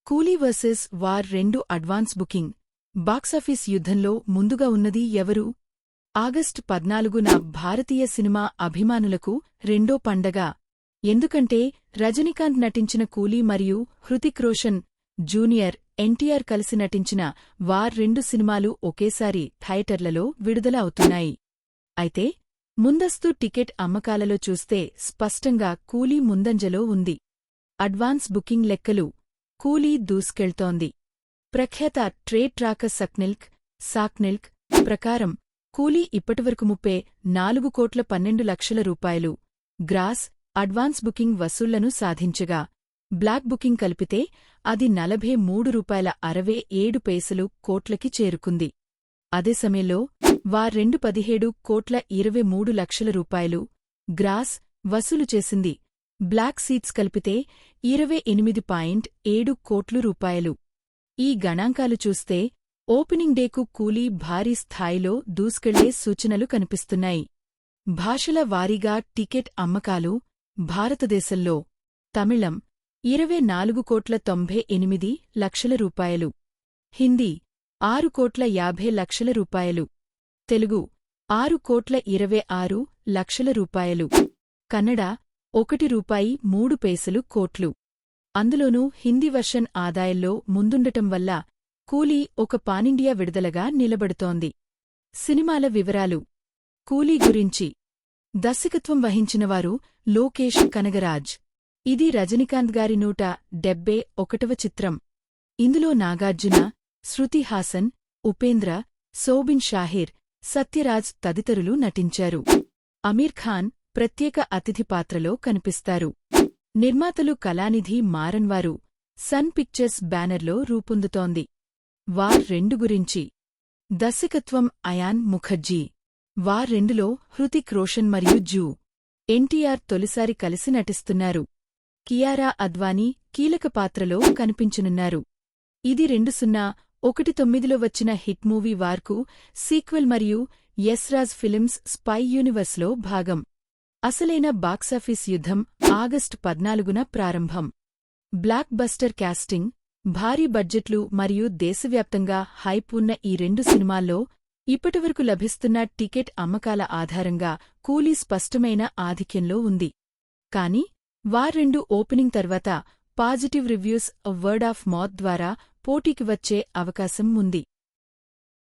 కూలీ versus war 2 advance booking box office యుద్ధంలో ముందుగా ఉన్నది ఎవరు? ఆగస్టు 14న భారతీయ సినిమా అభిమానులకు రెండో పండగ. ఎందుకంటే రజనీకాంత్ నటించిన కూలీ మరియు హృతిక్ రోషన్ జూనియర్ ఎన్టీఆర్ కలిసి నటించిన వార్ 2 సినిమాలు ఒకేసారి థియేటర్లలో విడుదల అవుతున్నాయి. అయితే ముందస్తు టికెట్ అమ్మకాలలో చూస్తే స్పష్టంగా కూలీ ముందంజలో ఉంది. అడ్వాన్స్ బుకింగ్ లెక్కలు కూలీ దూసుకెళ్తోంది. ప్రఖ్యాత ట్రేడ్ ట్రాకర్ సాక్నిల్క్ ప్రకారం కూలీ ఇప్పటివరకు 34,12,00,000 రూపాయలు గ్రాస్ అడ్వాన్స్ బుకింగ్ వసూళ్లను సాధించగా, బ్లాక్ బుకింగ్ కలిపితే అది ₹40.67 కోట్లకి చేరుకుంది. అదే సమయంలో వార్ 2 17,23,00,000 రూపాయలు గ్రాస్ వసూలు చేసింది. బ్లాక్ సీట్స్ కలిపితే 28.7 కోట్లు రూపాయలు. ఈ గణాంకాలు చూస్తే ఓపెనింగ్ డేకు కూలీ భారీ స్థాయిలో దూసుకెళ్లే సూచనలు కనిపిస్తున్నాయి. భాషల వారీగా టికెట్ అమ్మకాలు భారతదేశంలో తమిళం 24,98,00,000 రూపాయలు, హిందీ 6,50,00,000 రూపాయలు, తెలుగు 6,26,00,000 రూపాయలు, కన్నడ ₹1.03 కోట్లు. అందులోనూ హిందీ వర్షన్ ఆదాయంలో ముందుండటం వల్ల కూలీ ఒక పానిండియా విడుదలగా నిలబడుతోంది. సినిమాల వివరాలు. కూలీ గురించి దర్శకత్వం వహించినవారు లోకేష్ కనగరాజ్. ఇది రజనీకాంత్ గారి 171వ చిత్రం. ఇందులో నాగార్జున, శృతి హాసన్, ఉపేంద్ర, సోబిన్ షాహిర్, సత్యరాజ్ తదితరులు నటించారు. అమీర్ ఖాన్ ప్రత్యేక అతిథి పాత్రలో కనిపిస్తారు. నిర్మాతలు కళానిధి మారన్వారు. సన్ పిక్చర్స్ బ్యానర్లో రూపొందుతోంది. వార్ 2 గురించి దర్శకత్వం అయాన్ ముఖర్జీ. వార్ 2లో హృతిక్ రోషన్ మరియు ఎన్టీఆర్ తొలిసారి కలిసి నటిస్తున్నారు. కియారా అద్వానీ కీలక పాత్రలో కనిపించనున్నారు. ఇది 2019లో వచ్చిన హిట్ మూవీ వార్కు సీక్వెల్ మరియు యస్ రాజ్ ఫిలిమ్స్ స్పై యూనివర్స్లో భాగం. అసలైన బాక్సాఫీస్ యుద్ధం ఆగస్టు 14న ప్రారంభం. బ్లాక్ బస్టర్ కాస్టింగ్, భారీ బడ్జెట్లు మరియు దేశవ్యాప్తంగా హైప్ ఉన్న ఈ 2 సినిమాల్లో ఇప్పటివరకు లభిస్తున్న టికెట్ అమ్మకాల ఆధారంగా కూలీ స్పష్టమైన ఆధిక్యంలో ఉంది. కానీ వార్ 2 ఓపెనింగ్ తర్వాత positive reviews word of mouth ద్వారా పోటీకి వచ్చే అవకాశం ఉంది.